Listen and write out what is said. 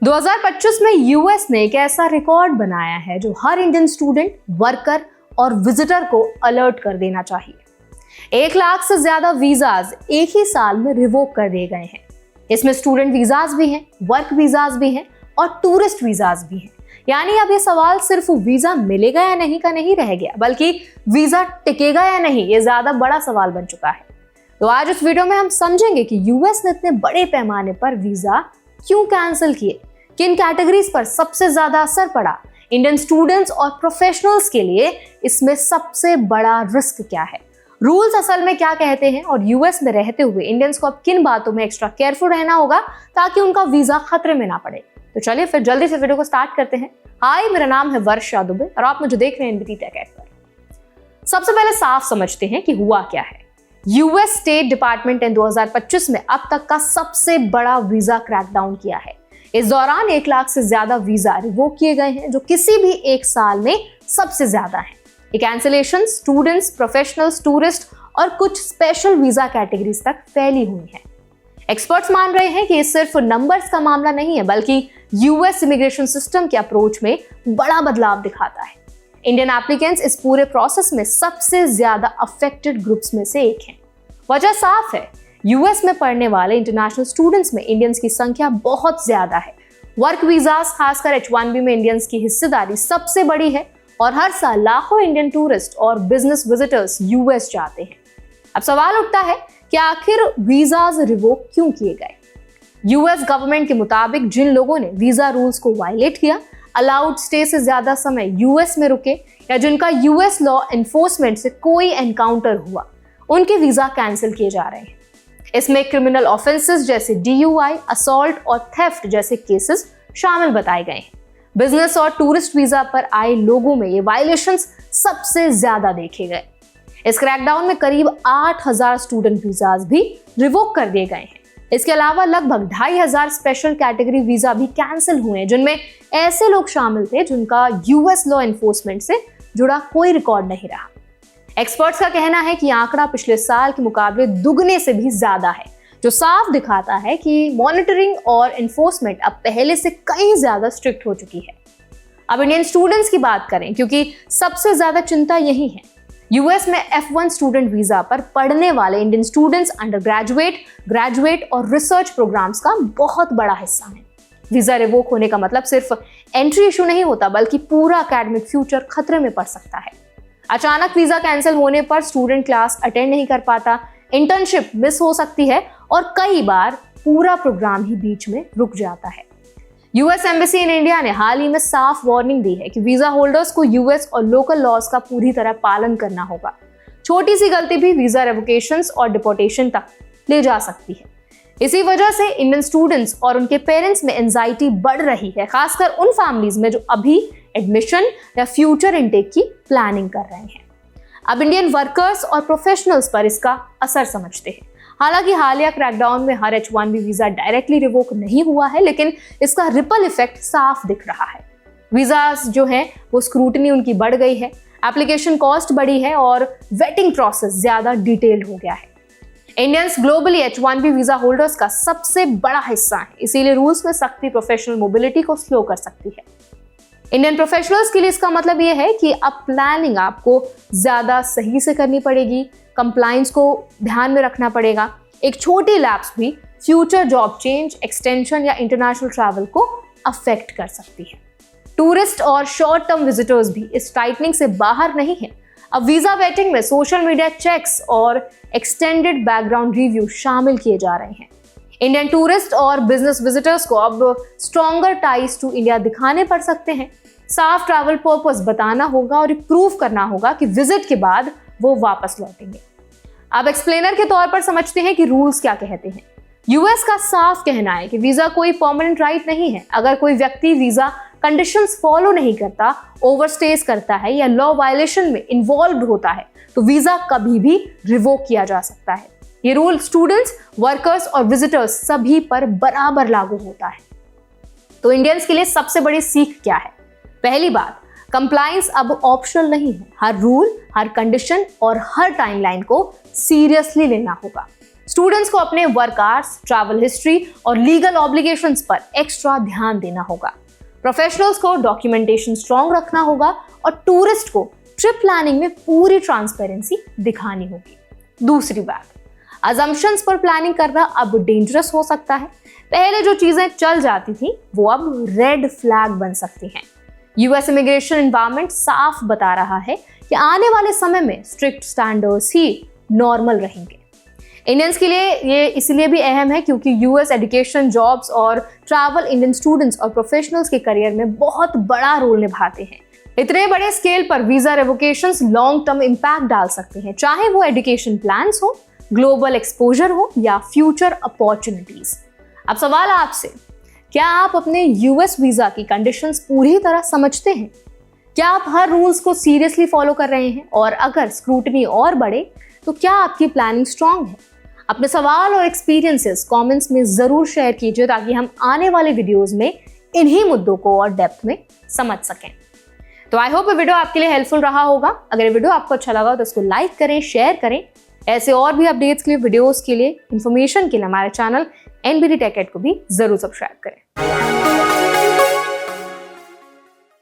2025 में यूएस ने एक ऐसा रिकॉर्ड बनाया है जो हर इंडियन स्टूडेंट, वर्कर और विजिटर को अलर्ट कर देना चाहिए। 1 लाख से ज्यादा वीजाज एक ही साल में रिवोक कर दिए गए हैं। इसमें स्टूडेंट वीजाज भी हैं, वर्क वीजाज भी हैं और टूरिस्ट वीजाज भी हैं। यानी अब ये सवाल सिर्फ वीजा मिलेगा या नहीं का नहीं रह गया, बल्कि वीजा टिकेगा या नहीं ये ज्यादा बड़ा सवाल बन चुका है। तो आज इस वीडियो में हम समझेंगे कि यूएस ने इतने बड़े पैमाने पर वीजा क्यों कैंसिल किए, किन कैटेगरीज पर सबसे ज्यादा असर पड़ा, इंडियन स्टूडेंट्स और प्रोफेशनल्स के लिए इसमें सबसे बड़ा रिस्क क्या है, रूल्स असल में क्या कहते हैं और यूएस में रहते हुए इंडियंस को अब किन बातों में एक्स्ट्रा केयरफुल रहना होगा ताकि उनका वीजा खतरे में ना पड़े। तो चलिए फिर जल्दी से वीडियो को स्टार्ट करते हैं। हाय, मेरा नाम है वर्षा दुबे और आप मुझे देख रहे हैं एनबीटी टेक एट पर। सबसे पहले साफ समझते हैं कि हुआ क्या है। यूएस स्टेट डिपार्टमेंट ने 2025 में अब तक का सबसे बड़ा वीजा क्रैकडाउन किया है। इस दौरान 1 लाख से ज्यादा वीजा रिवोक किए गए हैं, जो किसी भी एक साल में सबसे ज्यादा है। ये कैंसिलेशन स्टूडेंट्स, प्रोफेशनल्स, टूरिस्ट और कुछ स्पेशल वीजा कैटेगरीज तक फैली हुई है। एक्सपर्ट्स मान रहे हैं कि ये सिर्फ नंबर्स का मामला नहीं है, बल्कि यूएस इमिग्रेशन सिस्टम के अप्रोच में बड़ा बदलाव दिखाता है। इंडियन एप्लीकेंट्स इस पूरे प्रोसेस में सबसे ज्यादा अफेक्टेड ग्रुप्स में से एक हैं। वजह साफ है, यूएस में पढ़ने वाले इंटरनेशनल स्टूडेंट्स में इंडियंस की संख्या बहुत ज्यादा है। वर्क वीजास, खासकर H1B में इंडियंस की हिस्सेदारी सबसे बड़ी है और हर साल लाखों इंडियन टूरिस्ट और बिजनेस विजिटर्स यूएस जाते हैं। अब सवाल उठता है कि आखिर वीजाज रिवोक क्यों किए गए। यूएस गवर्नमेंट के मुताबिक जिन लोगों ने वीजा रूल्स को वायलेट किया, अलाउड स्टे से ज्यादा समय यूएस में रुके या जिनका यूएस लॉ एनफोर्समेंट से कोई एनकाउंटर हुआ, उनके वीजा कैंसिल किए जा रहे हैं। इसमें क्रिमिनल ऑफेंसेस जैसे DUI, असॉल्ट और थेफ्ट जैसे केसेस शामिल बताए गए हैं। बिजनेस और टूरिस्ट वीजा पर आए लोगों में ये वायलेशंस सबसे ज्यादा देखे गए। इस क्रैकडाउन में करीब 8000 स्टूडेंट वीजाज भी रिवोक कर दिए गए हैं। इसके अलावा लगभग 2500 स्पेशल कैटेगरी वीजा भी कैंसिल हुए हैं, जिनमें ऐसे लोग शामिल थे जिनका यूएस लॉ एनफोर्समेंट से जुड़ा कोई रिकॉर्ड नहीं रहा। एक्सपर्ट्स का कहना है कि आंकड़ा पिछले साल के मुकाबले दुगने से भी ज्यादा है, जो साफ दिखाता है कि मॉनिटरिंग और एनफोर्समेंट अब पहले से कहीं ज्यादा स्ट्रिक्ट हो चुकी है। अब इंडियन स्टूडेंट्स की बात करें, क्योंकि सबसे ज्यादा चिंता यही है। यूएस में F1 स्टूडेंट वीजा पर पढ़ने वाले Indian students under graduate, graduate और रिसर्च प्रोग्राम्स का बहुत बड़ा हिस्सा है। वीजा रिवोक होने का मतलब सिर्फ एंट्री इशू नहीं होता, बल्कि पूरा एकेडमिक फ्यूचर खतरे में पड़ सकता है। अचानक वीजा कैंसिल होने पर स्टूडेंट क्लास अटेंड नहीं कर पाता, इंटर्नशिप मिस हो सकती है और कई बार पूरा प्रोग्राम ही बीच में रुक जाता है। यूएस एम्बेसी इन इंडिया ने हाल ही में साफ वार्निंग दी है कि वीजा होल्डर्स को यूएस और लोकल लॉज का पूरी तरह पालन करना होगा। छोटी सी गलती भी वीजा रेवोकेशंस और डिपोर्टेशन तक ले जा सकती है। इसी वजह से इंडियन स्टूडेंट्स और उनके पेरेंट्स में एंजाइटी बढ़ रही है, खासकर उन फैमिलीज में जो अभी एडमिशन या फ्यूचर इनटेक की प्लानिंग कर रहे हैं। अब इंडियन वर्कर्स और प्रोफेशनल्स पर इसका असर समझते हैं। हालांकि हालिया क्रैकडाउन में हर H1B वीजा डायरेक्टली रिवोक नहीं हुआ है, लेकिन इसका रिपल इफेक्ट साफ दिख रहा है। वीजास जो हैं वो स्क्रूटनी उनकी बढ़ गई है, एप्लीकेशन कॉस्ट बढ़ी है और वेटिंग प्रोसेस ज्यादा डिटेल्ड हो गया है। Indians globally H1B visa holders का सबसे बड़ा हिस्सा है, इसीलिए रूल्स में सख्ती प्रोफेशनल मोबिलिटी को स्लो कर सकती है। इंडियन प्रोफेशनल्स के लिए इसका मतलब यह है कि अब प्लानिंग आपको ज्यादा सही से करनी पड़ेगी, कंप्लायंस को ध्यान में रखना पड़ेगा। एक छोटी लैप्स भी फ्यूचर जॉब चेंज, एक्सटेंशन या इंटरनेशनल ट्रैवल को अफेक्ट कर सकती है। टूरिस्ट और शॉर्ट टर्म विजिटर्स भी इस टाइटनिंग से बाहर नहीं है। अब वीजा वेटिंग में सोशल मीडिया चेक्स और एक्सटेंडेड बैकग्राउंड रिव्यू शामिल किए जा रहे हैं। इंडियन टूरिस्ट और बिजनेस विजिटर्स को अब स्ट्रॉन्गर टाइज टू इंडिया दिखाने पड़ सकते हैं। साफ ट्रैवल पर्पस बताना होगा और प्रूव करना होगा कि विजिट के बाद वो वापस लौटेंगे। अब एक्सप्लेनर के तौर पर समझते हैं कि रूल्स क्या कहते हैं। यूएस का साफ कहना है कि वीजा कोई परमानेंट राइट नहीं है। अगर कोई व्यक्ति वीजा कंडीशंस फॉलो नहीं करता, ओवरस्टेज करता है या लॉ वायलेशन में इन्वॉल्व होता है, तो वीजा कभी भी रिवोक किया जा सकता है। ये रूल स्टूडेंट्स, वर्कर्स और विजिटर्स सभी पर बराबर लागू होता है। तो इंडियंस के लिए सबसे बड़ी सीख क्या है? पहली बात, कंप्लायंस अब ऑप्शनल नहीं है। हर रूल, हर कंडीशन और हर टाइमलाइन को सीरियसली लेना होगा। स्टूडेंट्स को अपने वर्क आवर्स, ट्रैवल हिस्ट्री और लीगल ऑब्लिगेशंस पर एक्स्ट्रा ध्यान देना होगा। प्रोफेशनल्स को डॉक्यूमेंटेशन स्ट्रॉन्ग रखना होगा और टूरिस्ट को ट्रिप प्लानिंग में पूरी ट्रांसपेरेंसी दिखानी होगी। दूसरी बात, अजम्पशंस पर प्लानिंग करना अब डेंजरस हो सकता है। पहले जो चीजें चल जाती थी वो अब रेड फ्लैग बन सकती हैं। यूएस इमिग्रेशन एनवायरनमेंट साफ बता रहा है कि आने वाले समय में स्ट्रिक्ट स्टैंडर्ड्स ही नॉर्मल रहेंगे। इंडियंस के लिए ये इसलिए भी अहम है क्योंकि यूएस एजुकेशन, जॉब्स और ट्रैवल इंडियन स्टूडेंट्स और प्रोफेशनल्स के करियर में बहुत बड़ा रोल निभाते हैं। इतने बड़े स्केल पर वीजा रेवोकेशंस लॉन्ग टर्म इंपैक्ट डाल सकते हैं, चाहे वो एजुकेशन प्लान्स हो, ग्लोबल एक्सपोजर हो या फ्यूचर अपॉर्चुनिटीज। अब सवाल आपसे, क्या आप अपने यूएस वीजा की कंडीशंस पूरी तरह समझते हैं? क्या आप हर रूल्स को सीरियसली फॉलो कर रहे हैं? और अगर स्क्रूटनी और बढ़े तो क्या आपकी प्लानिंग स्ट्रांग है? अपने सवाल और एक्सपीरियंसेस कमेंट्स में जरूर शेयर कीजिए ताकि हम आने वाले वीडियोस में इन्हीं मुद्दों को और डेप्थ में समझ सकें। तो आई होप ये वीडियो आपके लिए हेल्पफुल रहा होगा। अगर ये वीडियो आपको अच्छा लगा तो इसको लाइक करें, शेयर करें। ऐसे और भी अपडेट्स के लिए, वीडियोस के लिए, इन्फॉर्मेशन के लिए हमारे चैनल NBD Tech Ed को भी जरूर सब्सक्राइब करें।